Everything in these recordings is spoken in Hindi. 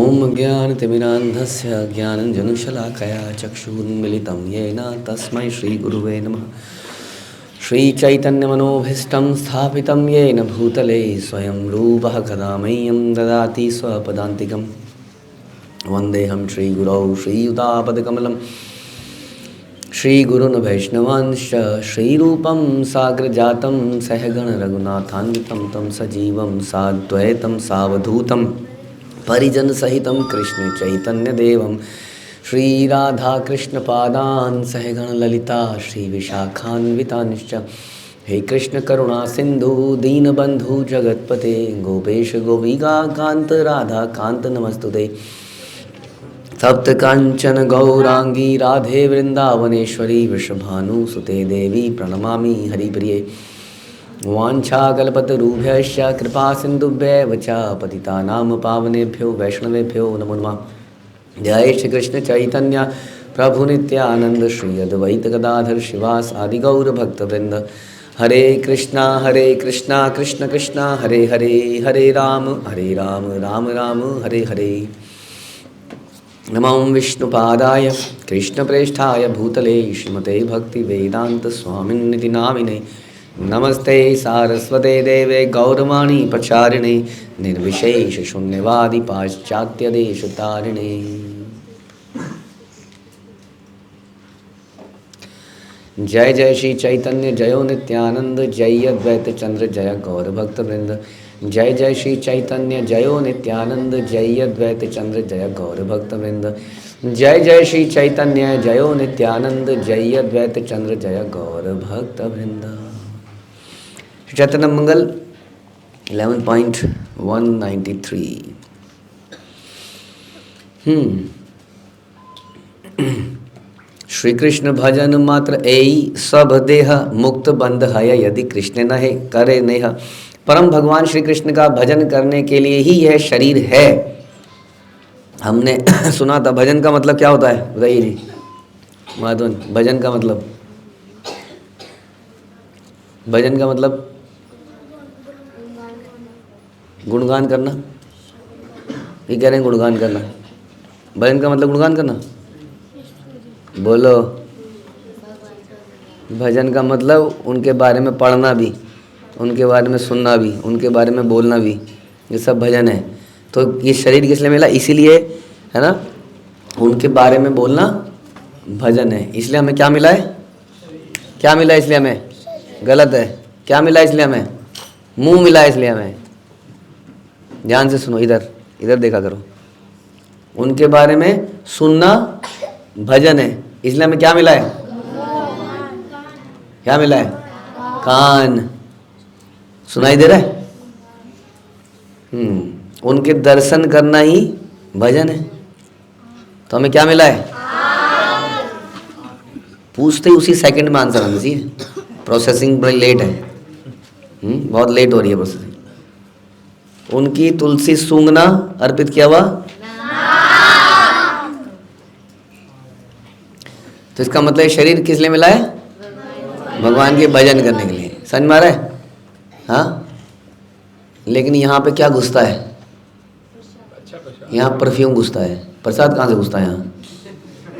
ॐ ज्ञानतिमिरान्धस्य ज्ञानञ्जनशलाकया चक्षुरुन्मिलितं येन तस्मै श्रीगुरुवे नमः। श्रीचैतन्यमनोभीष्टं स्थापितं येन भूतले स्वयं रूपः कदा मह्यं ददाति स्वपदान्तिकं। वन्देऽहं श्रीगुरौ श्रीयुतापदकमलं श्रीगुरुन् वैष्णवांश्च श्रीरूपं साग्रजातं सहगण रघुनाथान्वितं तं सजीवं साद्वैतं सावधूतं परिजन सहितं कृष्ण चैतन्य देवं श्रीराधाकृष्णपादान् सहगण ललिता श्रीविशाखान्वितांश्च। हे कृष्ण करुणा सिंधु दीनबंधु जगत्पते गोपेश गोपिका कांत राधा कांत नमस्तुते। सप्त कांचन गौरांगी राधे वृंदावनेश्वरी वृषभानुसुते देवी प्रणमामि हरिप्रिये। वाञ्छाकल्पतरुभ्यश्च कृपा सिन्धुभ्यैव च पतितानां पावनेभ्यो वैष्णवेभ्यो नमो नमः। जय श्री कृष्ण चैतन्य प्रभु नित्यानंद श्री अद्वैत गदाधर शिवासादि गौर भक्तवृंद। हरे कृष्णा कृष्ण कृष्णा हरे हरे, हरे राम राम राम हरे हरे। नमो विष्णुपादाय कृष्णप्रेष्ठाय भूतले श्रीमते भक्ति वेदांत स्वामिन्निति नामिने। नमस्ते सारस्वते देवे गौरवाणी प्रचारिणे निर्विशेष शून्यवादी पाश्चात्य देश तारिणे। जय जय श्री चैतन्य जयो नित्यानंद जय अद्वैत चंद्र जय गौर भक्त वृंद। जय जय श्री चैतन्य जयो नित्यानंद जय अद्वैत चंद्र जय गौर भक्त वृंद। जय जय श्री चैतन्य जयो नित्यानंद जय अद्वैत चंद्र जय गौर भक्त वृंद। चैतन्य मंगल 11.193। श्री कृष्ण भजन मात्र एई सब देह मुक्त बंध है यदि कृष्ण न है करे नेह। परम भगवान श्री कृष्ण का भजन करने के लिए ही यह शरीर है। हमने सुना था भजन का मतलब क्या होता है, बताइए जी माधवन। भजन का मतलब, भजन का मतलब गुणगान करना। ये कह रहे हैं गुणगान करना। भजन का मतलब गुणगान करना। बोलो। भजन का मतलब उनके बारे में पढ़ना भी, उनके बारे में सुनना भी, उनके बारे में बोलना भी, ये सब भजन है। तो ये शरीर किस लिए मिला, इसीलिए है ना, उनके बारे में बोलना भजन है। इसलिए हमें क्या मिला है, क्या मिला है इसलिए हमें, गलत है। क्या मिला है इसलिए हमें, मुंह मिला है इसलिए हमें। ध्यान से सुनो, इधर इधर देखा करो। उनके बारे में सुनना भजन है, इसलिए हमें क्या मिला है, क्या मिला है, कान। सुनाई दे रहा है। उनके दर्शन करना ही भजन है। तो हमें क्या मिला है, पूछते ही उसी सेकंड में आंसर आना चाहिए। प्रोसेसिंग बड़ी लेट है, बहुत लेट हो रही है प्रोसेसिंग। उनकी तुलसी सूंघना अर्पित किया हुआ, तो इसका मतलब शरीर किस लिए मिला है, भगवान के भजन करने के लिए। समझ में आ रहा है। हाँ, लेकिन यहाँ पे क्या घुसता है, यहाँ परफ्यूम घुसता है। प्रसाद कहाँ से घुसता है,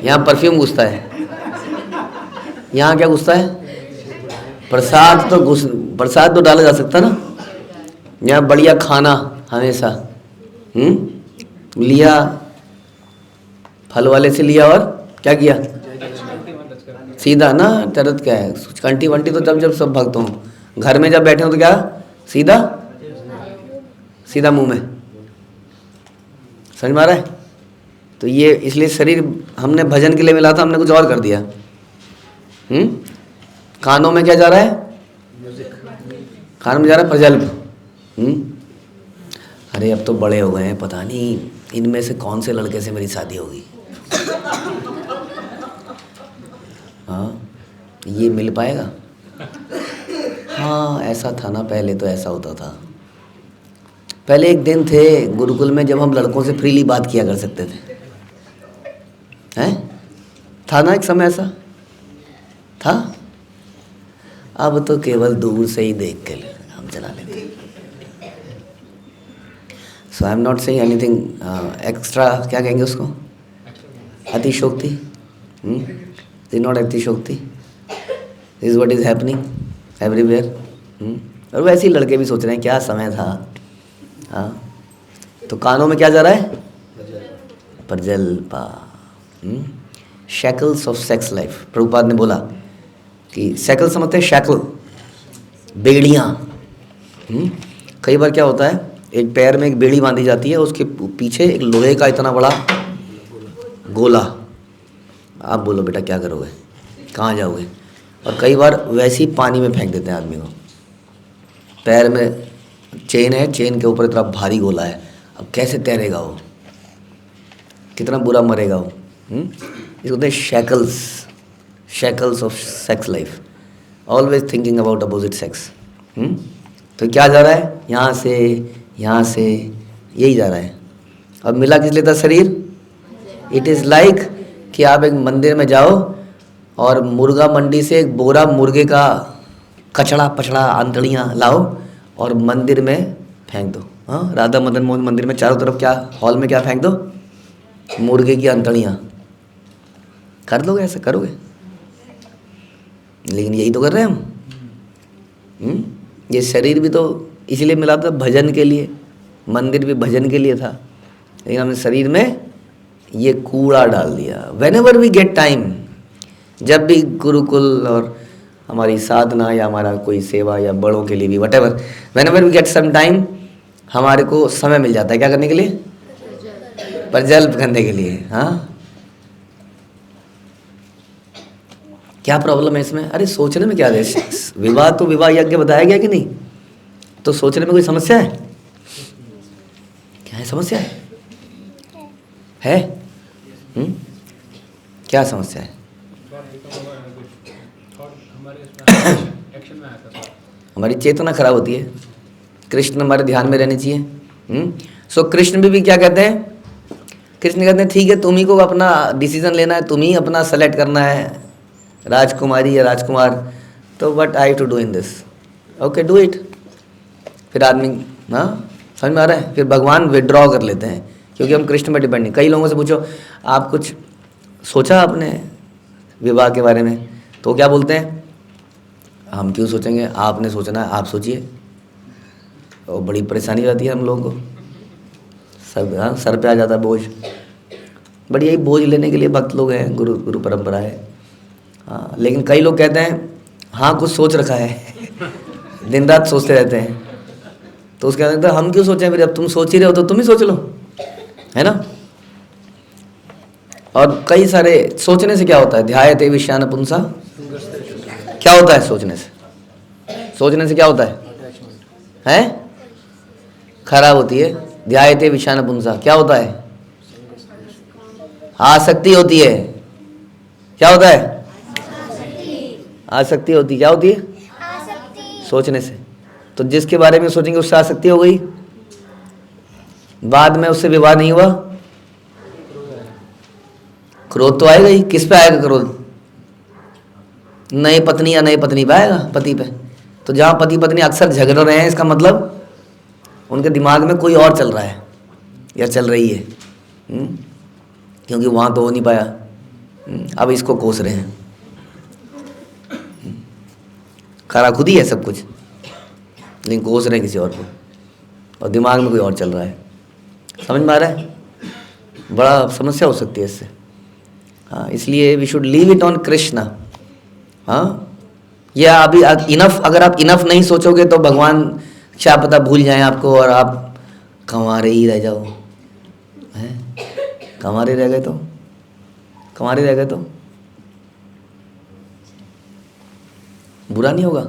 यहाँ परफ्यूम घुसता है। यहाँ क्या घुसता है, प्रसाद तो डाला जा सकता ना। यहाँ बढ़िया खाना हमेशा लिया, फल वाले से लिया और क्या किया, सीधा ना। तरत क्या है, कंटी वंटी तो जब सब भक्त हों, घर में जब बैठे हो तो क्या, सीधा सीधा मुंह में। समझ में आ रहा है। तो ये इसलिए शरीर हमने भजन के लिए मिला था, हमने कुछ और कर दिया। कानों में क्या जा रहा है, कानों में जा रहा है प्रजल्प। अरे अब तो बड़े हो गए हैं, पता नहीं इनमें से कौन से लड़के से मेरी शादी होगी। हाँ, ये मिल पाएगा। हाँ ऐसा था ना, पहले तो ऐसा होता था। पहले एक दिन थे गुरुकुल में जब हम लड़कों से फ्रीली बात किया कर सकते थे, हैं? था ना एक समय ऐसा था। अब तो केवल दूर से ही देख के हम चला लेते। So I am not saying anything extra, क्या कहेंगे उसको, अतिशोक्ति, इज नॉट अतिशोक्ति, is what is happening everywhere. और वैसे ही लड़के भी सोच रहे हैं क्या समय था। हाँ, तो कानों में क्या जा रहा है, प्रजल्पा, shackles of sex life. Prabhupada ने बोला कि शैकल समझते हैं, शैकल बेड़ियाँ। कई बार क्या होता है, एक पैर में एक बेड़ी बांधी जाती है, उसके पीछे एक लोहे का इतना बड़ा गोला। आप बोलो बेटा क्या करोगे, कहाँ जाओगे। और कई बार वैसे ही पानी में फेंक देते हैं आदमी को। पैर में चेन है, चेन के ऊपर इतना भारी गोला है, अब कैसे तैरेगा वो, कितना बुरा मरेगा वो। इसको कहते हैं shackles, shackles of sex life, always thinking about opposite sex. तो क्या जा रहा है, यहाँ से यहाँ से, यही जा रहा है। अब मिला किस लिए था शरीर, इट इज़ लाइक कि आप एक मंदिर में जाओ और मुर्गा मंडी से एक बोरा मुर्गे का कचड़ा पचड़ा आंतड़ियाँ लाओ और मंदिर में फेंक दो। हाँ, राधा मदन मोहन मंदिर में चारों तरफ क्या, हॉल में क्या फेंक दो, मुर्गे की आंतड़ियाँ। कर लोगे ऐसे, करोगे? लेकिन यही तो कर रहे हैं हम। ये शरीर भी तो इसलिए मिला था भजन के लिए, मंदिर भी भजन के लिए था, लेकिन हमने शरीर में ये कूड़ा डाल दिया। व्हेनेवर वी गेट टाइम, जब भी गुरुकुल और हमारी साधना या हमारा कोई सेवा या बड़ों के लिए भी whatever, whenever we get some time, हमारे को समय मिल जाता है क्या करने के लिए, प्रजल्प करने के लिए। हाँ, क्या प्रॉब्लम है इसमें? अरे सोचने में क्या है, विवाह तो विवाह यज्ञ बताया गया कि नहीं, तो सोचने में कोई समस्या है? क्या है समस्या है? क्या समस्या है? हमारी चेतना खराब होती है, कृष्ण हमारे ध्यान में रहने चाहिए। सो कृष्ण भी क्या कहते हैं, कृष्ण कहते हैं ठीक है, तुम ही को अपना डिसीजन लेना है, तुम ही अपना सेलेक्ट करना है, राजकुमारी या राजकुमार, तो what I to do in this, okay do it. फिर आदमी, हाँ समझ में आ रहा है, फिर भगवान विड्रॉ कर लेते हैं क्योंकि हम कृष्ण पर डिपेंड नहीं। कई लोगों से पूछो आप कुछ सोचा आपने विवाह के बारे में, तो क्या बोलते हैं, हम क्यों सोचेंगे, आपने सोचना है, आप सोचिए। और बड़ी परेशानी रहती है हम लोगों को, सब हाँ सर पे आ जाता है बोझ। बड़ी यही बोझ लेने के लिए भक्त लोग हैं, गुरु परंपरा है। हाँ, लेकिन कई लोग कहते हैं हाँ कुछ सोच रखा है दिन रात सोचते रहते हैं, तो उसके अंदर हम क्यों सोचें, फिर अब तुम सोच ही रहे हो तो तुम ही सोच लो, है ना। और कई सारे सोचने से क्या होता है, ध्यायते विषयान पुंसा, क्या होता है सोचने से, सोचने से क्या होता है खराब होती है। ध्यायते विषयान पुंसा क्या होता है, आसक्ति होती है। क्या होता है, आसक्ति होती, क्या होती है, सोचने से। तो जिसके बारे में सोचेंगे उससे आसक्ति हो गई, बाद में उससे विवाह नहीं हुआ, क्रोध तो आएगा ही। किस पे आएगा क्रोध, नई पत्नी या नई पत्नी पे आएगा, पति पे। तो जहाँ पति पत्नी अक्सर झगड़ रहे हैं, इसका मतलब उनके दिमाग में कोई और चल रहा है या चल रही है, क्योंकि वहाँ तो हो नहीं पाया, अब इसको कोस रहे हैं। खरा खुद ही है सब कुछ, लेकिन कोस रहे हैं किसी और को, और दिमाग में कोई और चल रहा है। समझ में आ रहा है, बड़ा समस्या हो सकती है इससे। हाँ, इसलिए we should leave it on Krishna. हाँ, या अभी इनफ, अगर आप इनफ नहीं सोचोगे तो भगवान क्या पता भूल जाएं आपको और आप कंवारे ही रह जाओ, हैं कंवारे रह गए तो, कंवारे रह गए तो बुरा नहीं होगा।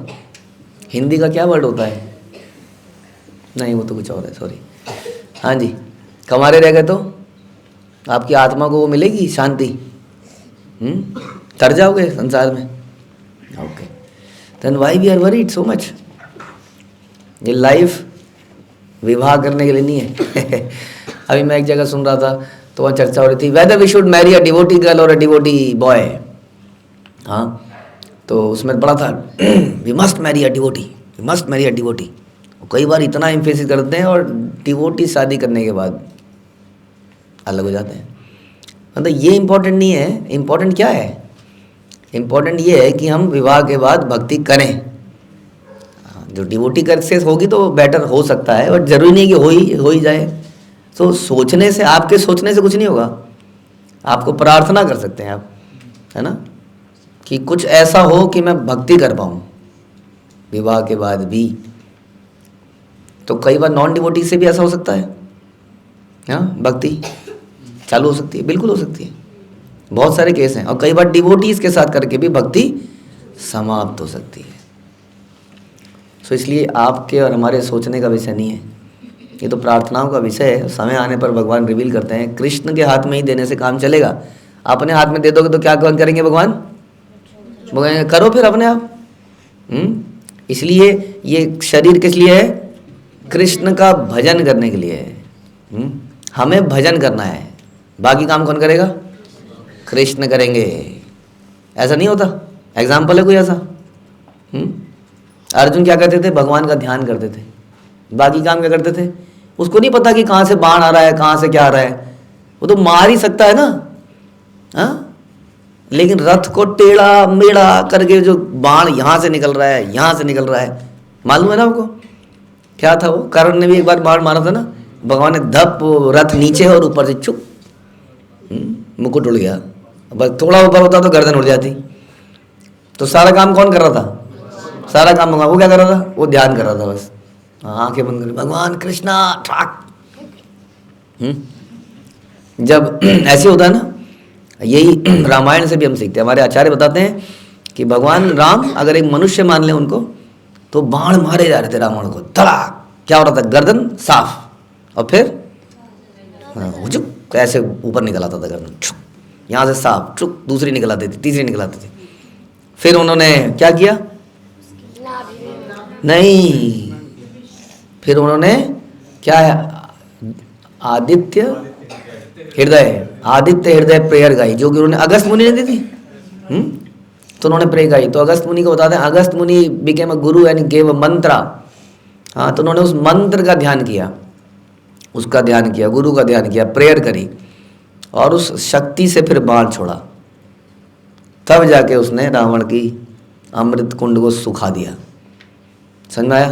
हिंदी का क्या वर्ड होता है, नहीं वो तो कुछ और है, सॉरी। हाँ जी, कंवारे रह गए तो आपकी आत्मा को वो मिलेगी शांति, तर जाओगे संसार में। Okay, then why we are worried so much. ये लाइफ विवाह करने के लिए नहीं है अभी मैं एक जगह सुन रहा था तो वहाँ चर्चा हो रही थी, whether we should marry a devotee girl और अ डिवोटी बॉय। हाँ, तो उसमें पढ़ा था we must marry a devotee, we must marry a devotee. कई बार इतना एम्फेसिस करते हैं और डिवोटी शादी करने के बाद अलग हो जाते हैं। मतलब ये इम्पोर्टेंट नहीं है, इम्पोर्टेंट क्या है? इम्पोर्टेंट ये है कि हम विवाह के बाद भक्ति करें। जो डिवोटी कर से होगी तो बेटर हो सकता है, और ज़रूरी नहीं कि हो ही जाए। तो सोचने से, आपके सोचने से कुछ नहीं होगा। आपको प्रार्थना कर सकते हैं आप, है ना, कि कुछ ऐसा हो कि मैं भक्ति कर पाऊँ विवाह के बाद भी। तो कई बार नॉन डिवोटी से भी ऐसा हो सकता है, हाँ, भक्ति चालू हो सकती है, बिल्कुल हो सकती है। बहुत सारे केस हैं। और कई बार डिवोटीज के साथ करके भी भक्ति समाप्त हो सकती है। सो इसलिए आपके और हमारे सोचने का विषय नहीं है, ये तो प्रार्थनाओं का विषय है। समय आने पर भगवान रिवील करते हैं। कृष्ण के हाथ में ही देने से काम चलेगा। अपने हाथ में दे दोगे तो क्या करेंगे भगवान? करो फिर अपने आप। इसलिए ये शरीर किस लिए है? कृष्ण का भजन करने के लिए है। हमें भजन करना है, बाकी काम कौन करेगा? कृष्ण करेंगे। ऐसा नहीं होता? एग्जाम्पल है कोई ऐसा? अर्जुन क्या करते थे? भगवान का ध्यान करते थे, बाकी काम क्या करते थे? उसको नहीं पता कि कहाँ से बाण आ रहा है, कहाँ से क्या आ रहा है। वो तो मार ही सकता है ना, हाँ? लेकिन रथ को टेढ़ा मेढ़ा करके जो बाण यहाँ से निकल रहा है, यहाँ से निकल रहा है, मालूम है ना आपको? क्या था वो? कर्ण ने भी एक बार बाण मारा था ना, भगवान ने धप, रथ नीचे और ऊपर से चुप, मुकुट उड़ गया। बस थोड़ा ऊपर होता तो गर्दन उड़ जाती। तो सारा काम कौन कर रहा था? सारा काम वो क्या कर रहा था? वो ध्यान कर रहा था बस, आंखें बंद कर, भगवान कृष्णा ठाक। जब ऐसे होता है ना, यही रामायण से भी हम सीखते हैं। हमारे आचार्य बताते हैं कि भगवान राम अगर एक मनुष्य मान ले उनको, तो बाण मारे जा रहे थे रावण को, धड़ाक, क्या हो रहा था? गर्दन साफ, और फिर ऐसे ऊपर निकल आता था गर्दन, यहाँ से साफ, चुप, दूसरी निकल आती थी, तीसरी निकल आती थी। फिर उन्होंने क्या किया? नहीं, फिर उन्होंने क्या है? आदित्य हृदय प्रेयर गाई, जो कि उन्होंने अगस्त मुनि ने दी थी। तो उन्होंने प्रे गाई। तो अगस्त मुनि को बताते हैं, अगस्त मुनि became a Guru and gave a मंत्रा। हाँ, तो उन्होंने उस मंत्र का ध्यान किया, उसका ध्यान किया, गुरु का ध्यान किया, प्रेयर करी, और उस शक्ति से फिर बाण छोड़ा। तब जाके उसने रावण की अमृत कुंड को सुखा दिया। समझ में आया?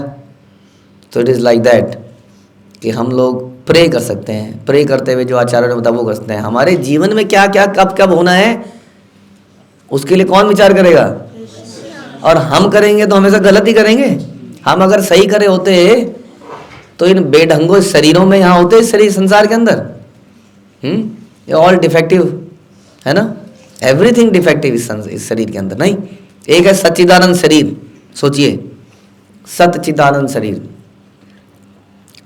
तो इट इज़ लाइक दैट कि हम लोग प्रे कर सकते हैं। प्रे करते हुए जो आचार्यों ने बताया वो कर सकते हैं। हमारे जीवन में क्या क्या कब कब होना है, उसके लिए कौन विचार करेगा? और हम करेंगे तो हमेशा गलत ही करेंगे। हम अगर सही करे होते तो इन बेढंगों शरीरों में यहाँ होते, शरीर संसार के अंदर। ये ऑल डिफेक्टिव है ना, एवरीथिंग डिफेक्टिव इस शरीर के अंदर। नहीं, एक है सच्चिदानंद शरीर, सोचिए, सच्चिदानंद शरीर।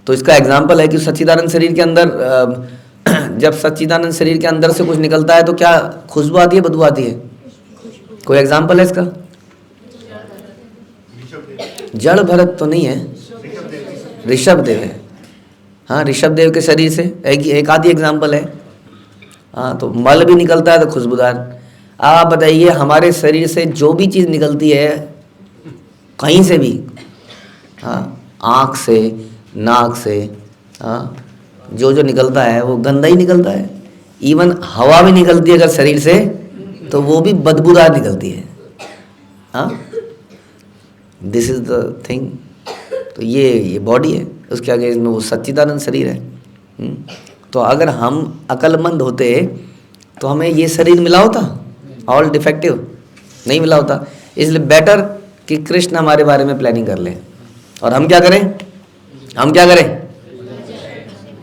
तो इसका एग्जाम्पल है कि सच्चिदानंद शरीर के अंदर जब सच्चिदानंद शरीर के अंदर से कुछ निकलता है तो क्या खुशबू आती है, बदबू आती है? कोई एग्जाम्पल है इसका? जड़ भरत तो नहीं है, ऋषभ देव है। हाँ, ऋषभ देव के शरीर से एक आधी एग्जाम्पल है। हाँ, तो मल भी निकलता है तो खुशबूदार। आप बताइए, हमारे शरीर से जो भी चीज़ निकलती है कहीं से भी, हाँ, आँख से, नाक से, हाँ, जो जो निकलता है वो गंदा ही निकलता है। इवन हवा भी निकलती है अगर शरीर से तो वो भी बदबूदार निकलती है। हाँ, दिस इज द थिंग। तो ये बॉडी है, उसके आगे इसमें वो सच्चिदानंद शरीर है। तो अगर हम अक्लमंद होते तो हमें ये शरीर मिला होता? ऑल डिफेक्टिव नहीं मिला होता। इसलिए बेटर कि कृष्ण हमारे बारे में प्लानिंग कर लें, और हम क्या करें? हम क्या करें?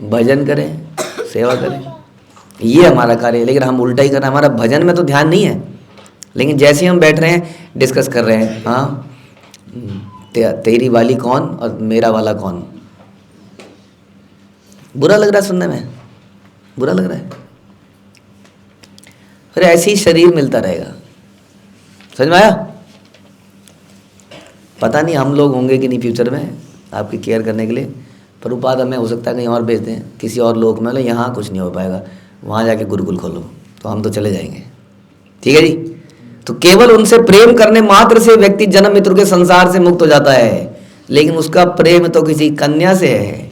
भजन करें, सेवा करें, ये हमारा कार्य है। लेकिन हम उल्टा ही कर रहे हैं, हमारा भजन में तो ध्यान नहीं है। लेकिन जैसे ही हम बैठ रहे हैं, डिस्कस कर रहे हैं, हाँ, तेरी वाली कौन और मेरा वाला कौन। बुरा लग रहा है सुनने में, बुरा लग रहा है। फिर ऐसे ही शरीर मिलता रहेगा। समझ में आया? पता नहीं हम लोग होंगे कि नहीं फ्यूचर में आपकी केयर करने के लिए। प्रभुपाद हमें हो सकता है कहीं और भेज दें, किसी और लोक में। यहाँ कुछ नहीं हो पाएगा, वहाँ जाके गुरुकुल खोलो, तो हम तो चले जाएंगे। ठीक है जी। तो केवल उनसे प्रेम करने मात्र से व्यक्ति जन्म मृत्यु के संसार से मुक्त हो जाता है। लेकिन उसका प्रेम तो किसी कन्या से है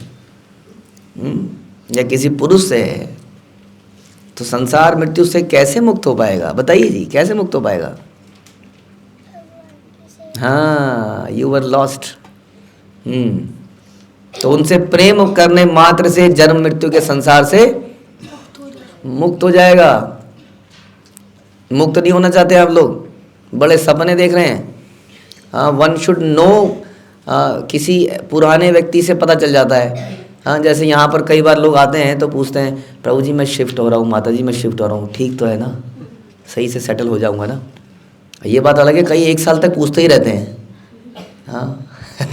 या किसी पुरुष से है, तो संसार मृत्यु से कैसे मुक्त हो पाएगा? बताइए जी, कैसे मुक्त हो पाएगा? हाँ, यू वर लॉस्ट। तो उनसे प्रेम करने मात्र से जन्म मृत्यु के संसार से मुक्त हो जाएगा। मुक्त नहीं होना चाहते आप लोग, बड़े सपने देख रहे हैं। हाँ, वन शुड नो, किसी पुराने व्यक्ति से पता चल जाता है। हाँ, जैसे यहाँ पर कई बार लोग आते हैं तो पूछते हैं, प्रभु जी मैं शिफ्ट हो रहा हूँ, माता जी मैं शिफ्ट हो रहा हूँ, ठीक तो है ना, सही से सेटल हो जाऊँगा ना? ये बात अलग है, कई 1 साल तक पूछते ही रहते हैं। हाँ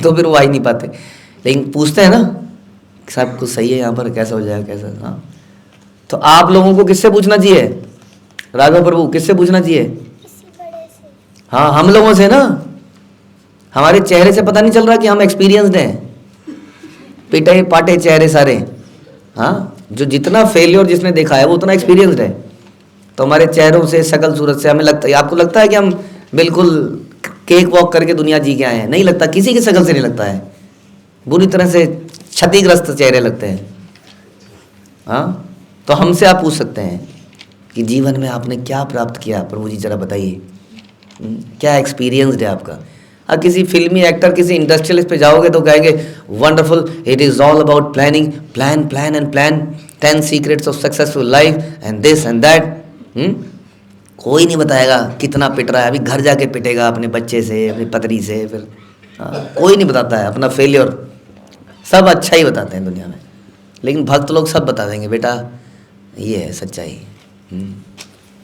तो फिर वो आ ही नहीं पाते, लेकिन पूछते हैं ना, सब कुछ सही है यहाँ पर, कैसा हो जाएगा, कैसा? हाँ, तो आप लोगों को किससे पूछना चाहिए? राघव प्रभु, किससे पूछना चाहिए? हाँ, हम लोगों से ना। हमारे चेहरे से पता नहीं चल रहा कि हम एक्सपीरियंस्ड हैं, पिटे पाटे चेहरे सारे। हाँ, जो जितना फेलियर जिसने देखा है वो उतना एक्सपीरियंस्ड है। तो हमारे चेहरों से, शकल सूरत से हमें लगता है, आपको लगता है कि हम बिल्कुल केक वॉक करके दुनिया जी के आए हैं? नहीं लगता, किसी की शकल से नहीं लगता है, बुरी तरह से क्षतिग्रस्त चेहरे लगते हैं। हाँ, तो हमसे आप पूछ सकते हैं कि जीवन में आपने क्या प्राप्त किया, प्रभु जी जरा बताइए, क्या एक्सपीरियंस है आपका? अब किसी फिल्मी एक्टर, किसी इंडस्ट्रियलिस्ट पे जाओगे तो कहेंगे wonderful, it is all about planning, plan plan and plan, 10 secrets of successful life and this and that. कोई नहीं बताएगा कितना पिट रहा है, अभी घर जाके पिटेगा अपने बच्चे से, अपनी पत्नी से, फिर कोई नहीं बताता है अपना फेलियर। सब अच्छा ही बताते हैं दुनिया में, लेकिन भक्त लोग सब बता देंगे, बेटा ये है सच्चाई,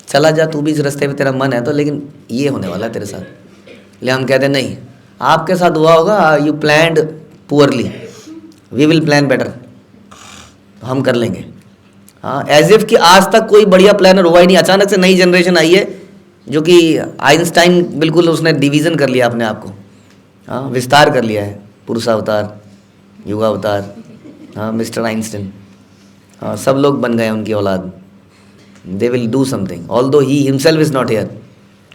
चला जा तू भी इस रास्ते पे, तेरा मन है तो, लेकिन ये होने वाला है तेरे साथ। इसलिए हम कहते हैं नहीं, आपके साथ हुआ होगा, you planned poorly, we will plan better, हम कर लेंगे। हाँ, एज इफ कि आज तक कोई बढ़िया प्लानर हुआ ही नहीं। अचानक से नई जनरेशन आई है जो कि आइंस्टाइन, बिल्कुल उसने डिवीज़न कर लिया अपने आप को। हाँ, विस्तार कर लिया है, पुरुषावतार, युगावतार, हाँ, मिस्टर आइंस्टाइन। हाँ, सब लोग बन गए उनकी औलाद। They will do something, although he himself is not here,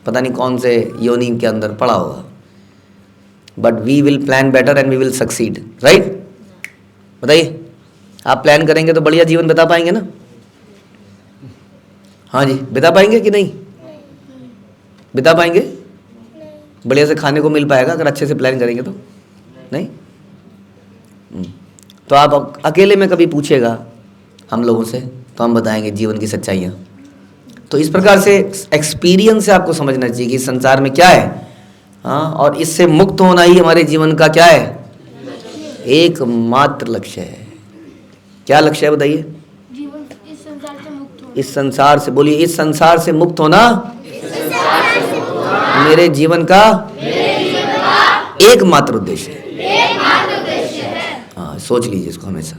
पता नहीं कौन से योनि के अंदर पड़ा होगा, but we will plan better and we will succeed, right? बताइए, आप प्लान करेंगे तो बढ़िया जीवन बिता पाएंगे ना? हाँ जी, बिता पाएंगे कि नहीं? बिता पाएंगे? बढ़िया से खाने को मिल पाएगा अगर अच्छे से प्लान करेंगे तो? नहीं। तो आप अकेले में कभी पूछिएगा हम लोगों से, तो हम बताएंगे जीवन की सच्चाइयाँ। तो इस प्रकार से एक्सपीरियंस से आपको समझना चाहिए कि संसार में क्या है। हाँ, और इससे मुक्त होना ही हमारे जीवन का क्या है? एकमात्र लक्ष्य है। क्या लक्ष्य है बताइए? जीवन इस संसार से मुक्त होना। इस संसार से, बोलिए, इस संसार से मुक्त होना मेरे जीवन का एकमात्र उद्देश्य है। हाँ, सोच लीजिए इसको हमेशा।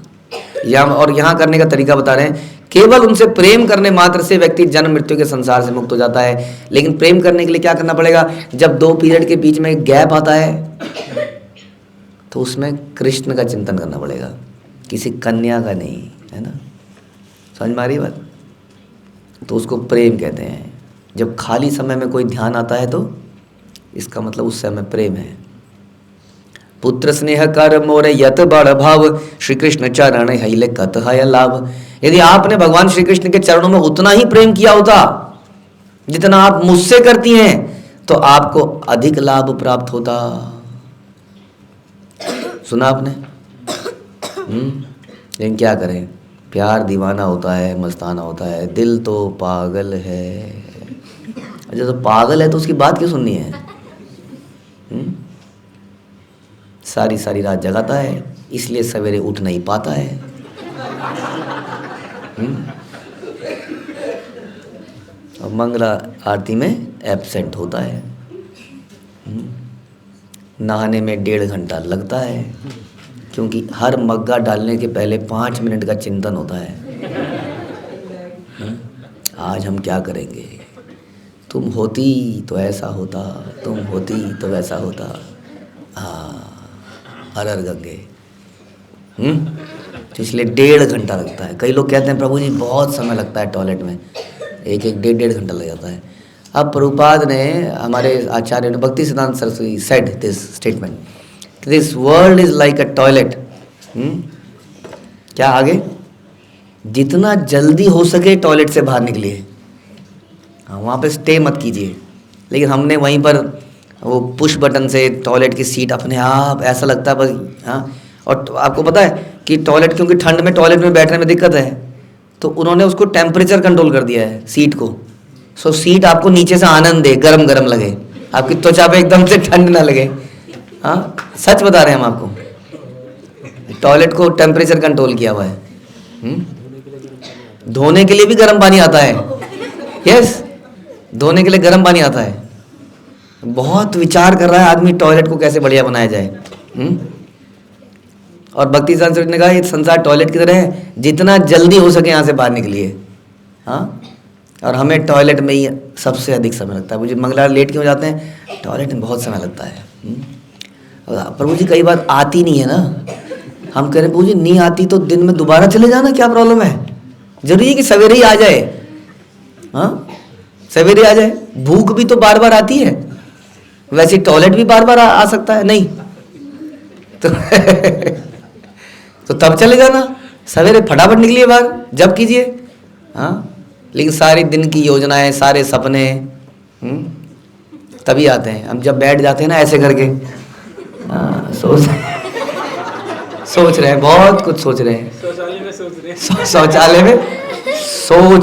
और यहाँ करने का तरीका बता रहे हैं, केवल उनसे प्रेम करने मात्र से व्यक्ति जन्म मृत्यु के संसार से मुक्त हो जाता है। लेकिन प्रेम करने के लिए क्या करना पड़ेगा? जब 2 पीरियड के बीच में गैप आता है तो उसमें कृष्ण का चिंतन करना पड़ेगा, किसी कन्या का नहीं, है ना? समझ में आ रही बात? तो उसको प्रेम कहते हैं। जब खाली समय में कोई ध्यान आता है तो इसका मतलब उस समय प्रेम है। पुत्र स्नेह कर मोरे यत बड़ भाव, श्री कृष्ण चरण हिले कत है लाभ। यदि आपने भगवान श्री कृष्ण के चरणों में उतना ही प्रेम किया होता जितना आप मुझसे करती हैं, तो आपको अधिक लाभ प्राप्त होता। सुना आपने? लेकिन क्या करें, प्यार दीवाना होता है, मस्ताना होता है, दिल तो पागल है। अच्छा, तो पागल है तो उसकी बात क्यों सुननी है? सारी सारी रात जगाता है, इसलिए सवेरे उठ नहीं पाता है। और मंगला आरती में एब्सेंट होता है। नहाने में 1.5 घंटा लगता है, क्योंकि हर मग्गा डालने के पहले 5 मिनट का चिंतन होता है। आज हम क्या करेंगे? तुम होती तो ऐसा होता, तुम होती तो वैसा होता। हर हर गंगे। तो इसलिए 1.5 घंटा लगता है। कई लोग कहते हैं प्रभु जी बहुत समय लगता है टॉयलेट में, 1-1 घंटा लग जाता है। अब प्रभुपाद ने, हमारे आचार्य ने, भक्ति सिद्धांत Saraswati said this statement, this world is like a toilet. क्या आगे? जितना जल्दी हो सके टॉयलेट से बाहर निकलिए, हाँ वहाँ पे स्टे मत कीजिए। लेकिन हमने वहीं पर वो पुश बटन से टॉयलेट की सीट अपने आप, ऐसा लगता है बस, हाँ। और आपको पता है कि टॉयलेट, क्योंकि ठंड में टॉयलेट में बैठने में दिक्कत है, तो उन्होंने उसको टेम्परेचर कंट्रोल कर दिया है सीट को। सो सीट आपको नीचे से आनंद दे, गरम गरम लगे, आपकी त्वचा पे एकदम से ठंड ना लगे। हाँ सच बता रहे हैं हम आपको, टॉयलेट को टेम्परेचर कंट्रोल किया हुआ है। धोने के लिए भी गर्म पानी आता है। यस, धोने के लिए गर्म पानी आता है। बहुत विचार कर रहा है आदमी टॉयलेट को कैसे बढ़िया बनाया जाए। और भक्ति संस्कृत ने कहा ये संसार टॉयलेट की तरह है, जितना जल्दी हो सके यहाँ से बाहर निकलिए। हाँ, और हमें टॉयलेट में ही सबसे अधिक समय लगता है। मुझे मंगलवार लेट क्यों जाते हैं? टॉयलेट में बहुत समय लगता है। प्रभु जी कई बार आती नहीं है ना, हम कह रहे प्रभु जी नहीं आती तो दिन में दोबारा चले जाना, क्या प्रॉब्लम है? जरूरी है कि सवेरे ही आ जाए? हाँ सवेरे आ जाए। भूख भी तो बार बार आती है, वैसे टॉयलेट भी बार बार आ सकता है नहीं तो तो तब चले जाना, सवेरे फटाफट निकलिए बाहर, जब कीजिए। हाँ लेकिन सारी दिन की योजनाएं, सारे सपने तभी आते हैं हम जब बैठ जाते हैं ना ऐसे करके। हाँ सोच रहे हैं, बहुत कुछ सोच रहे हैं, शौचालय में सोच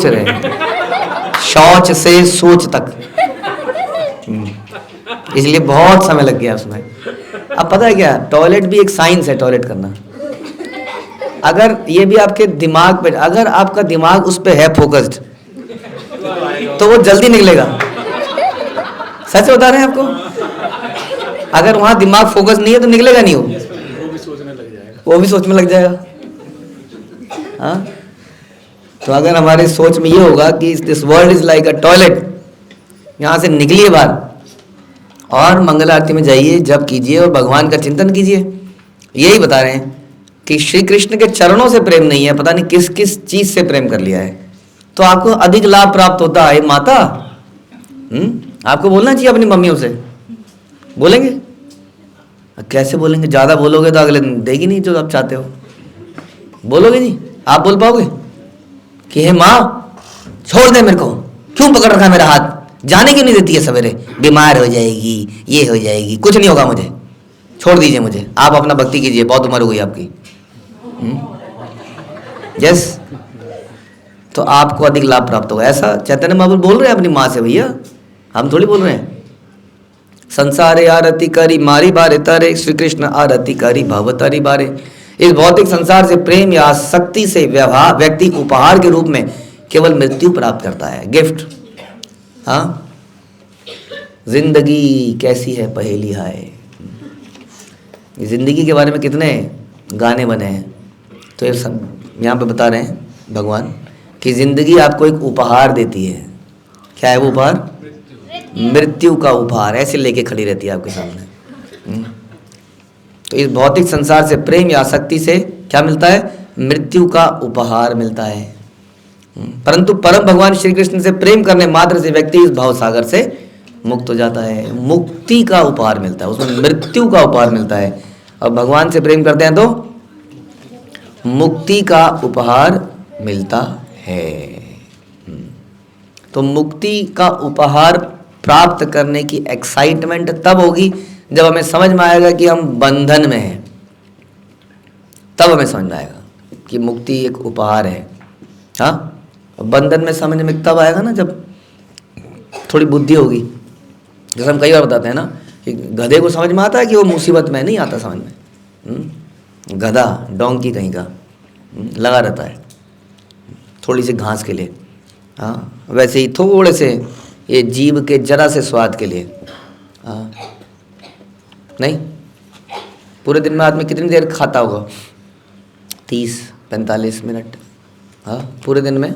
रहे हैं, शौच से सोच तक। इसलिए बहुत समय लग गया उसमें। अब पता है क्या, टॉयलेट भी एक साइंस है, टॉयलेट करना। अगर ये भी आपके दिमाग पे, अगर आपका दिमाग उस पे है फोकस्ड, तो वो जल्दी निकलेगा। सच बता रहे हैं आपको, अगर वहां दिमाग फोकस नहीं है तो निकलेगा नहीं वो भी सोचने लग जाएगा। हाँ तो अगर हमारे सोच में ये होगा कि this world is like a toilet, यहाँ से निकलिए बाहर और मंगल आरती में जाइए, जप कीजिए और भगवान का चिंतन कीजिए। यही बता रहे हैं कि श्री कृष्ण के चरणों से प्रेम नहीं है, पता नहीं किस किस चीज से प्रेम कर लिया है, तो आपको अधिक लाभ प्राप्त होता है। माता आपको बोलना चाहिए अपनी मम्मियों से। बोलेंगे? कैसे बोलेंगे? ज्यादा बोलोगे तो अगले दिन देगी नहीं जो आप चाहते हो। बोलोगे जी? आप बोल पाओगे कि हे माँ छोड़ दे मेरे को, क्यों पकड़ रखा है मेरा हाथ, जाने क्यों नहीं देती है सवेरे, बीमार हो जाएगी, ये हो जाएगी, कुछ नहीं होगा मुझे, छोड़ दीजिए मुझे, आप अपना भक्ति कीजिए, बहुत उम्र हो गई आपकी। यस, तो आपको अधिक लाभ प्राप्त होगा। ऐसा चैतन्य महाप्रभु बोल रहे हैं अपनी माँ से, भैया हम थोड़ी बोल रहे हैं। संसारे आरती करी मारी बारे तारे, श्री कृष्ण आरती करी भवतारी बारे। इस भौतिक संसार से प्रेम या आसक्ति से व्यवहार व्यक्ति उपहार के रूप में केवल मृत्यु प्राप्त करता है, गिफ्ट। हाँ, जिंदगी कैसी है पहेली हाय। जिंदगी के बारे में कितने गाने बने हैं, तो ये सब यहाँ पे बता रहे हैं भगवान कि जिंदगी आपको एक उपहार देती है। क्या है वो उपहार? मृत्यु का उपहार, ऐसे लेके खड़ी रहती है आपके सामने। तो इस भौतिक संसार से प्रेम या आसक्ति से क्या मिलता है? मृत्यु का उपहार मिलता है। परंतु परम भगवान श्री कृष्ण से प्रेम करने मात्र से व्यक्ति इस भाव सागर से मुक्त हो जाता है, मुक्ति का उपहार मिलता है, उसमें मृत्यु का उपहार मिलता है। और भगवान से प्रेम करते हैं तो मुक्ति का उपहार मिलता है। तो मुक्ति का उपहार प्राप्त करने की एक्साइटमेंट तब होगी जब हमें समझ में आएगा कि हम बंधन में हैं। तब हमें समझ में आएगा कि मुक्ति एक उपहार है। हाँ, बंधन में समझ में तब आएगा ना जब थोड़ी बुद्धि होगी। जैसे हम कई बार बताते हैं ना कि गधे को समझ में आता है कि वो मुसीबत में नहीं आता समझ में। गधा डोंकी कहीं का लगा रहता है थोड़ी सी घास के लिए। हाँ, वैसे ही थोड़े से ये जीव के जरा से स्वाद के लिए। हाँ, नहीं, पूरे दिन में आदमी कितनी देर खाता होगा? 30-45 मिनट। हाँ, पूरे दिन में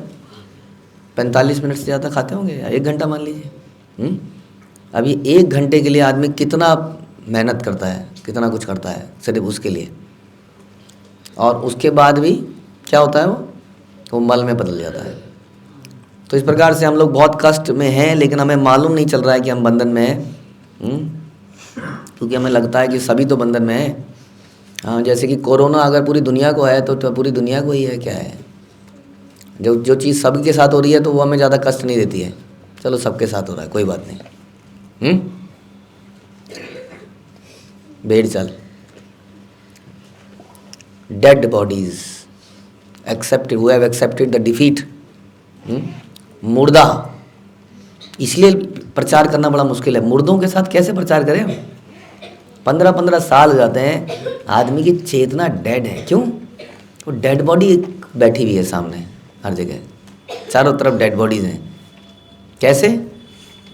45 मिनट से ज़्यादा खाते होंगे, या 1 घंटा मान लीजिए। अभी 1 घंटे के लिए आदमी कितना मेहनत करता है, कितना कुछ करता है सिर्फ उसके लिए, और उसके बाद भी क्या होता है वो मल में बदल जाता है। तो इस प्रकार से हम लोग बहुत कष्ट में हैं, लेकिन हमें मालूम नहीं चल रहा है कि हम बंधन में हैं। क्योंकि हमें लगता है कि सभी तो बंधन में है। हाँ, जैसे कि कोरोना अगर पूरी दुनिया को है तो पूरी दुनिया को ही है, क्या है। जो चीज़ सबके साथ हो रही है तो वो हमें ज़्यादा कष्ट नहीं देती है। चलो सबके साथ हो रहा है, कोई बात नहीं। भेड़ चल। Dead bodies accepted, who have accepted the defeat. मुर्दा, इसलिए प्रचार करना बड़ा मुश्किल है। मुर्दों के साथ कैसे प्रचार करें हम? 15-15 साल हो जाते हैं, आदमी की चेतना डेड है। क्यों? वो डेड बॉडी बैठी हुई है सामने हर जगह, चारों तरफ डेड बॉडीज हैं। कैसे?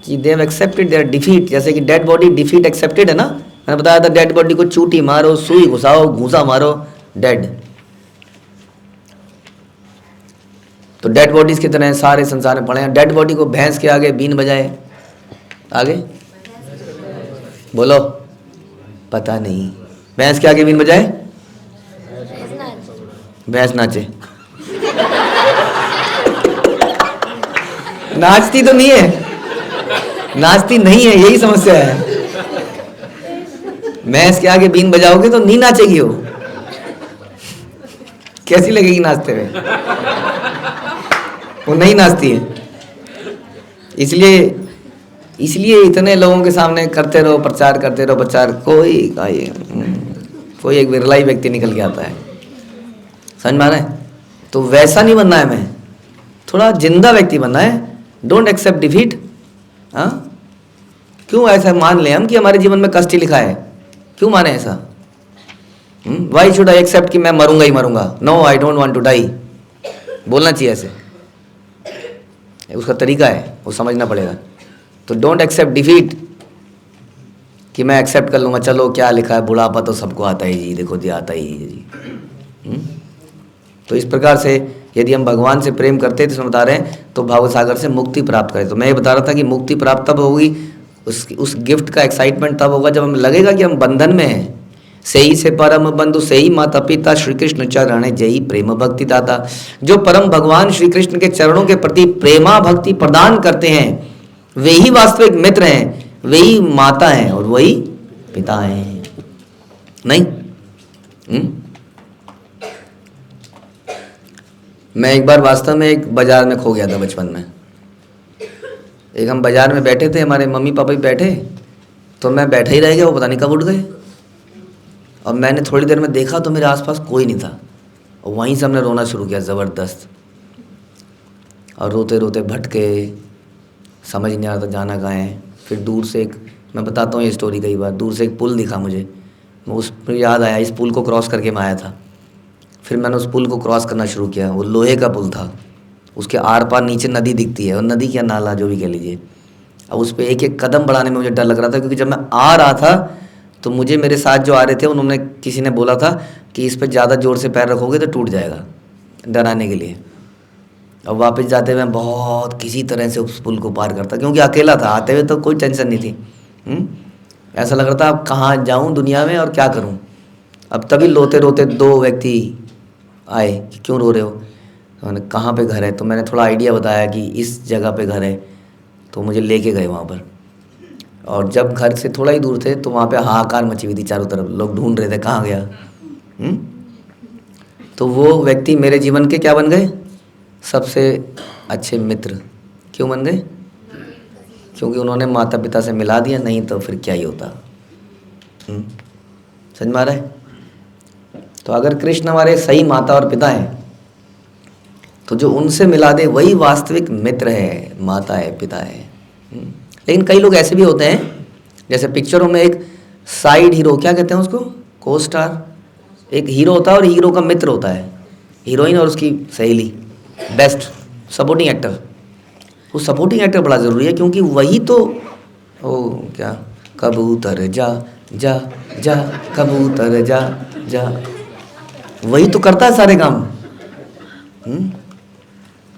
कि they have accepted their defeat. जैसे कि डेड बॉडी डिफीट एक्सेप्टेड है ना। मैंने बताया था डेड बॉडी को चूटी मारो, सुई घुसाओ, घूसा मारो, डेड। तो डेड बॉडीज की तरह सारे संसार में पड़े हैं। डेड बॉडी को भैंस के आगे बीन बजाए, आगे बोलो, पता नहीं। भैंस के आगे बीन बजाए, भैंस नाचे। नाचती तो नहीं है, नाचती नहीं है, यही समस्या है। भैंस के आगे बीन बजाओगे तो नहीं नाचेगी वो, कैसी लगेगी नाचते हुए? वो नहीं नाचती है। इसलिए इतने लोगों के सामने करते रहो, प्रचार करते रहो, प्रचार। कोई एक विरला ही व्यक्ति निकल के आता है, समझ में आ रहा है? तो वैसा नहीं बनना है, हमें थोड़ा जिंदा व्यक्ति बनना है। Don't accept defeat. हाँ, क्यों ऐसा मान लें हम कि हमारे जीवन में कष्ट ही लिखा है? क्यों माने ऐसा? वाई शुड आई एक्सेप्ट कि मैं मरूंगा ही मरूंगा? No, I don't want to die. बोलना चाहिए ऐसे, उसका तरीका है, वो समझना पड़ेगा। तो डोंट एक्सेप्ट डिफीट कि मैं एक्सेप्ट कर लूँगा, चलो क्या लिखा है, बुढ़ापा तो सबको आता ही जी, देखो जी आता ही है जी। तो इस प्रकार से यदि हम भगवान से प्रेम करते हैं तो बता रहे हैं तो भावसागर से मुक्ति प्राप्त करें। तो मैं ये बता रहा था कि मुक्ति प्राप्त तब होगी, उस गिफ्ट का एक्साइटमेंट तब होगा जब हमें लगेगा कि हम बंधन में हैं। सही से परम बंधु सही माता पिता श्री कृष्ण चरण जयी प्रेम भक्ति दाता। जो परम भगवान श्री कृष्ण के चरणों के प्रति प्रेमा भक्ति प्रदान करते हैं वे ही वास्तविक मित्र हैं, वही माता हैं और वही पिता हैं। नहीं? मैं एक बार वास्तव में एक बाजार में खो गया था बचपन में। एक हम बाजार में बैठे थे, हमारे मम्मी पापा भी बैठे, तो मैं बैठा ही रह गया, वो पता नहीं कब उठ गए। और मैंने थोड़ी देर में देखा तो मेरे आसपास कोई नहीं था, और वहीं से हमने रोना शुरू किया ज़बरदस्त। और रोते रोते भटके, समझ नहीं आ रहा था जाना कहाँ है। फिर दूर से एक, मैं बताता हूँ ये स्टोरी कई बार, दूर से एक पुल दिखा मुझे, मैं उस पर याद आया इस पुल को क्रॉस करके मैं आया था। फिर मैंने उस पुल को क्रॉस करना शुरू किया। वो लोहे का पुल था, उसके आर पार नीचे नदी दिखती है, और नदी क्या नाला जो भी कह लीजिए। अब उस पर एक एक कदम बढ़ाने में मुझे डर लग रहा था, क्योंकि जब मैं आ रहा था तो मुझे मेरे साथ जो आ रहे थे उन्होंने, किसी ने बोला था कि इस पर ज़्यादा ज़ोर से पैर रखोगे तो टूट जाएगा, डराने के लिए। और वापस जाते हुए मैं बहुत किसी तरह से उस पुल को पार करता, क्योंकि अकेला था, आते हुए तो कोई टेंशन नहीं थी। ऐसा लग रहा था अब कहाँ जाऊँ दुनिया में और क्या करूँ। अब तभी रोते रोते 2 व्यक्ति आए कि क्यों रो रहे हो। तो मैंने कहाँ पे घर है, तो मैंने थोड़ा आइडिया बताया कि इस जगह पे घर है, तो मुझे लेके गए वहाँ पर। और जब घर से थोड़ा ही दूर थे तो वहाँ पे हाहाकार मची हुई थी, चारों तरफ लोग ढूंढ रहे थे कहाँ गया। तो वो व्यक्ति मेरे जीवन के क्या बन गए? सबसे अच्छे मित्र। क्यों बन गए? क्योंकि उन्होंने माता पिता से मिला दिया, नहीं तो फिर क्या ही होता। समझ में आ रहा है? तो अगर कृष्ण हमारे सही माता और पिता हैं तो जो उनसे मिला दे वही वास्तविक मित्र है, माता है, पिता है। लेकिन कई लोग ऐसे भी होते हैं, जैसे पिक्चरों में एक साइड हीरो, क्या कहते हैं उसको, को स्टार, एक हीरो होता है और हीरो का मित्र होता है, हीरोइन और उसकी सहेली, बेस्ट सपोर्टिंग एक्टर। वो सपोर्टिंग एक्टर बड़ा ज़रूरी है, क्योंकि वही तो ओ क्या, कबूतर जा जा जा कबूतर जा जा, वही तो करता है सारे काम।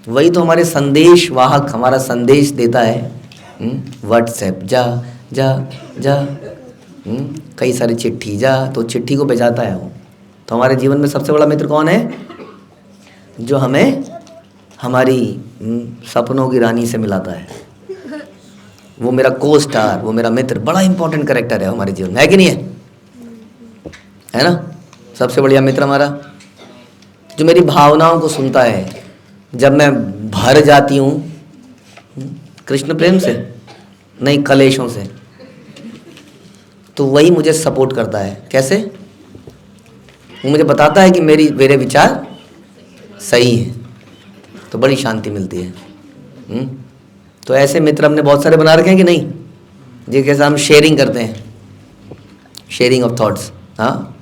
वही तो हमारे संदेश वाहक, हमारा संदेश देता है। व्हाट्सएप जा जा जा, कई सारी चिट्ठी जा, तो चिट्ठी को भेजाता है वो। तो हमारे जीवन में सबसे बड़ा मित्र कौन है? जो हमें हमारी सपनों की रानी से मिलाता है। वो मेरा को स्टार, वो मेरा मित्र, बड़ा इंपॉर्टेंट कैरेक्टर है हमारे जीवन में, है कि नहीं है ना? सबसे बढ़िया मित्र हमारा, जो मेरी भावनाओं को सुनता है जब मैं भर जाती हूँ कृष्ण प्रेम से, नहीं कलेशों से, तो वही मुझे सपोर्ट करता है। कैसे? वो मुझे बताता है कि मेरे विचार सही हैं, तो बड़ी शांति मिलती है। तो ऐसे मित्र हमने बहुत सारे बना रखे हैं कि नहीं, जिनके साथ हम शेयरिंग करते हैं, शेयरिंग ऑफ थॉट्स। हाँ,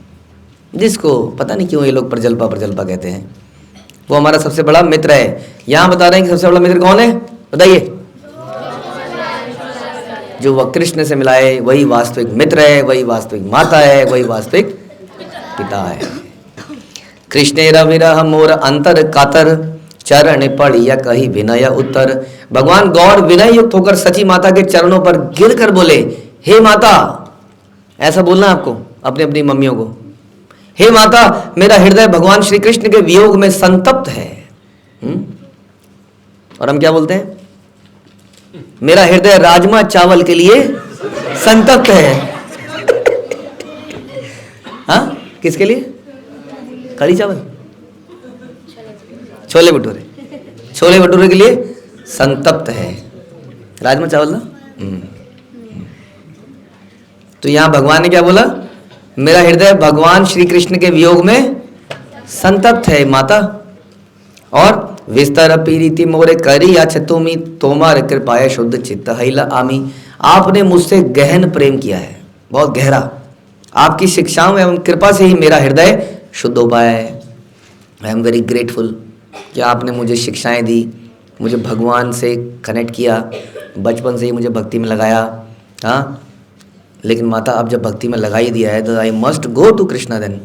जिसको पता नहीं क्यों ये लोग प्रजल्पा कहते हैं, वो हमारा सबसे बड़ा मित्र है। यहाँ बता रहे हैं कि सबसे बड़ा मित्र कौन है, बताइए? जो वह कृष्ण से मिलाए, वही वास्तविक मित्र है, वही वास्तविक माता है, वही वास्तविक पिता है। कृष्ण रविरह मोर अंतर कातर, चरण पड़िया कही विनय उत्तर। भगवान गौर विनय युक्त होकर सची माता के चरणों पर गिर कर बोले, हे माता। ऐसा बोलना आपको अपनी अपनी मम्मियों को, हे माता, मेरा हृदय भगवान श्री कृष्ण के वियोग में संतप्त है। और हम क्या बोलते हैं? मेरा हृदय राजमा चावल के लिए संतप्त है। हाँ, किसके लिए? कढ़ी चावल, छोले भटूरे के लिए संतप्त है, राजमा चावल ना। तो यहां भगवान ने क्या बोला? मेरा हृदय भगवान श्री कृष्ण के वियोग में संतप्त है माता। और विस्तर पीरीति मोरे करी या तुमी तोमार कृपाय शुद्ध चित्त हैला आमी। आपने मुझसे गहन प्रेम किया है, बहुत गहरा। आपकी शिक्षाओं एवं कृपा से ही मेरा हृदय शुद्ध हो पाया है। आई एम वेरी ग्रेटफुल कि आपने मुझे शिक्षाएं दी, मुझे भगवान से कनेक्ट किया, बचपन से ही मुझे भक्ति में लगाया। हाँ, लेकिन माता अब जब भक्ति में लगा ही दिया है तो I must go to Krishna then.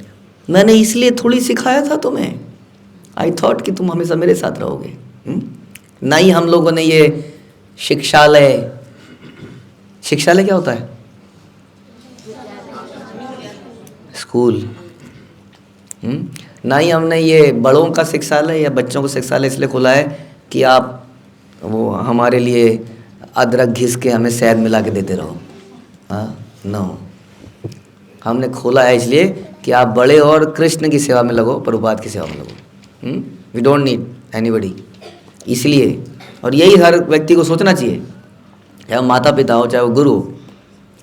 मैंने इसलिए थोड़ी सिखाया था तुम्हें, आई थॉट कि तुम हमेशा मेरे साथ रहोगे। नहीं, हम लोगों ने ये शिक्षालय क्या होता है? स्कूल। ना ही हमने ये बड़ों का शिक्षालय या बच्चों का शिक्षालय इसलिए खोला है कि आप वो हमारे लिए अदरक घिस के हमें शहद मिला के देते रहो। हाँ, नो, हमने खोला है इसलिए कि आप बड़े और कृष्ण की सेवा में लगो, प्रभुपाद की सेवा में लगो। We don't need anybody. इसलिए, और यही हर व्यक्ति को सोचना चाहिए, चाहे वो माता पिता हो, चाहे वो गुरु,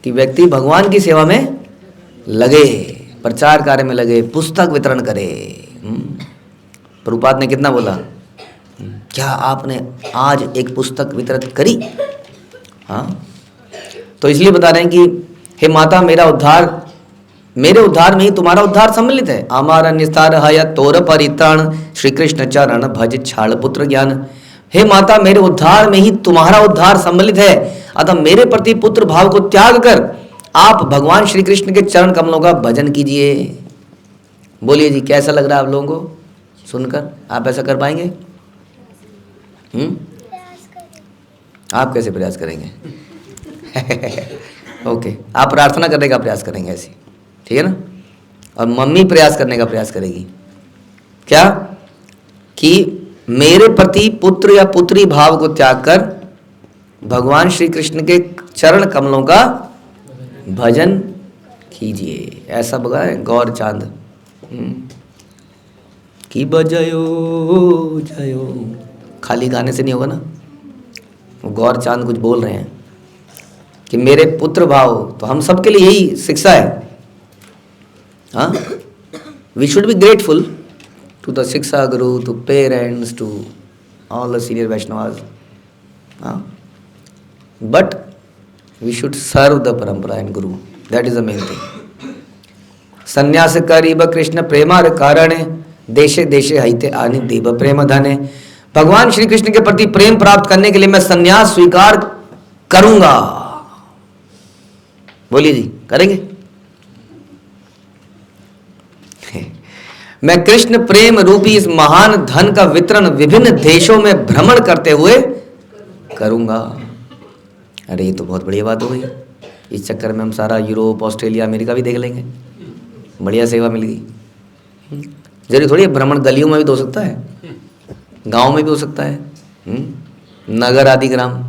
कि व्यक्ति भगवान की सेवा में लगे, प्रचार कार्य में लगे, पुस्तक वितरण करे। प्रभुपाद ने कितना बोला, क्या आपने आज एक पुस्तक वितरित करी? हाँ, तो इसलिए बता रहे हैं कि हे माता, मेरे उद्धार में ही तुम्हारा उद्धार सम्मिलित है। हमारा निस्तार है तोर परित्राण, श्री कृष्ण चरण भज छाड़ पुत्र ज्ञान। हे माता, मेरे उद्धार में ही तुम्हारा उद्धार सम्मिलित है, अतः मेरे प्रति पुत्र भाव को त्याग कर आप भगवान श्री कृष्ण के चरण कमलों का भजन कीजिए। बोलिए जी, कैसा लग रहा है आप लोगों को सुनकर? आप ऐसा कर पाएंगे? आप कैसे प्रयास करेंगे? ओके, आप प्रार्थना करने का प्रयास करेंगे ऐसी, ठीक है ना? और मम्मी प्रयास करने का प्रयास करेगी क्या? कि मेरे प्रति पुत्र या पुत्री भाव को त्याग कर भगवान श्री कृष्ण के चरण कमलों का भजन कीजिए। ऐसा बगा गौर चांद की बजयो जयो, खाली गाने से नहीं होगा ना। वो गौर चांद कुछ बोल रहे हैं कि मेरे पुत्र भाव, तो हम सबके लिए यही शिक्षा है। हाँ, we should be grateful to the shiksha guru, to parents, to all the senior Vaishnavas. हाँ, but we should serve the parampara and guru, that is the main thing. संन्यास करीब कृष्ण प्रेमार कारण, देशे देशे हईते आनि देव प्रेम धने। भगवान श्री कृष्ण के प्रति प्रेम प्राप्त करने के लिए मैं संन्यास स्वीकार करूंगा। बोलिए जी, करेंगे? मैं कृष्ण प्रेम रूपी इस महान धन का वितरण विभिन्न देशों में भ्रमण करते हुए करूंगा। अरे ये तो बहुत बढ़िया बात हो गई। इस चक्कर में हम सारा यूरोप, ऑस्ट्रेलिया, अमेरिका भी देख लेंगे। बढ़िया सेवा मिल गई। जरूरी थोड़ी भ्रमण गलियों में भी तो हो सकता है, गांव में भी हो सकता है, नगर आदि ग्राम।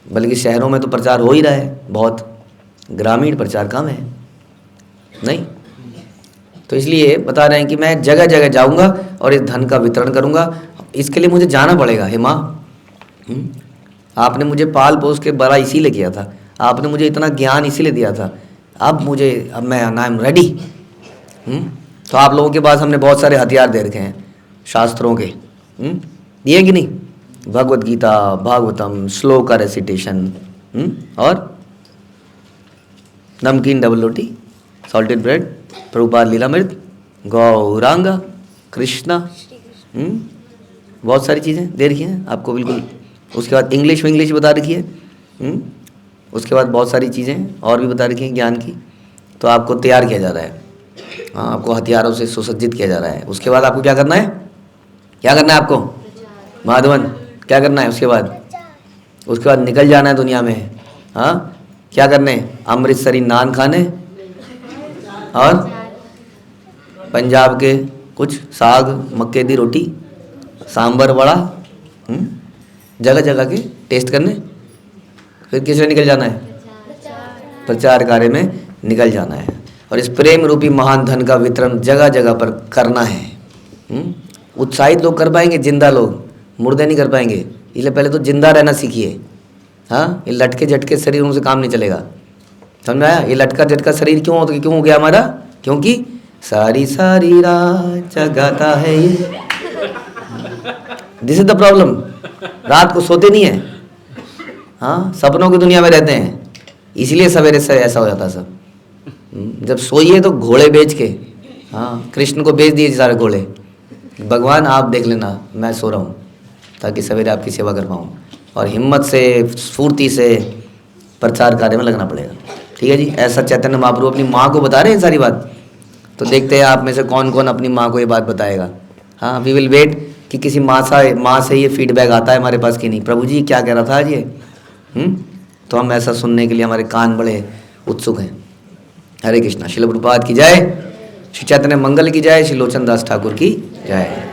बल्कि शहरों में तो प्रचार हो ही रहा है बहुत, ग्रामीण प्रचार कम है नहीं। तो इसलिए बता रहे हैं कि मैं जगह जगह जाऊंगा और इस धन का वितरण करूंगा। इसके लिए मुझे जाना पड़ेगा। हे माँ, आपने मुझे पाल पोस के बड़ा इसीलिए किया था, आपने मुझे इतना ज्ञान इसीलिए दिया था, अब मैं आई एम रेडी। तो आप लोगों के पास हमने बहुत सारे हथियार दे रखे हैं शास्त्रों के, दिए कि नहीं? भगवत गीता, भागवतम, श्लोक का रेसिटेशन, और नमकीन डबल रोटी, सॉल्टेड ब्रेड, प्रभुपाद लीलामृत, गौरांगा, कृष्णा, बहुत सारी चीज़ें दे रखी हैं आपको बिल्कुल। उसके बाद इंग्लिश बता रखी है, उसके बाद बहुत सारी चीज़ें और भी बता रखी हैं ज्ञान की। तो आपको तैयार किया जा रहा है, हाँ, आपको हथियारों से सुसज्जित किया जा रहा है। उसके बाद आपको क्या करना है? क्या करना है आपको माधवन? क्या करना है उसके बाद निकल जाना है दुनिया में। हाँ, क्या करने? अमृतसरी नान खाने और पंजाब के कुछ साग मक्के दी रोटी, सांबर वड़ा, जगह जगह के टेस्ट करने। फिर किस में निकल जाना है? प्रचार कार्य में निकल जाना है। और इस प्रेम रूपी महान धन का वितरण जगह जगह पर करना है। उत्साहित लोग कर पाएंगे, जिंदा लोग, मुर्दे नहीं कर पाएंगे। इसलिए पहले तो जिंदा रहना सीखिए। हाँ, ये लटके झटके शरीरों से काम नहीं चलेगा, समझ आया? ये लटका झटका शरीर क्यों हो गया हमारा? क्योंकि सारी सारी रात जगाता है ये। This is the problem. रात को सोते नहीं है, हाँ, सपनों की दुनिया में रहते हैं, इसलिए सवेरे से ऐसा हो जाता सब। जब सोइए तो घोड़े बेच के, हाँ, कृष्ण को बेच दिए सारे घोड़े, भगवान आप देख लेना, मैं सो रहा हूँ, ताकि सवेरे आपकी सेवा कर पाऊँ। और हिम्मत से, स्फूर्ति से प्रचार कार्य में लगना पड़ेगा। ठीक है जी। ऐसा चैतन्य महाप्रभु अपनी माँ को बता रहे हैं सारी बात। तो देखते हैं आप में से कौन कौन अपनी माँ को ये बात बताएगा। हाँ, वी विल वेट कि किसी माँ से ये फीडबैक आता है हमारे पास कि नहीं, प्रभु जी क्या कह रहा था आज ये। तो हम ऐसा सुनने के लिए हमारे कान बड़े उत्सुक हैं। हरे कृष्णा। श्रील प्रभुपाद की जय, श्री चैतन्य मंगल की जय, श्री लोचन दास ठाकुर की जय।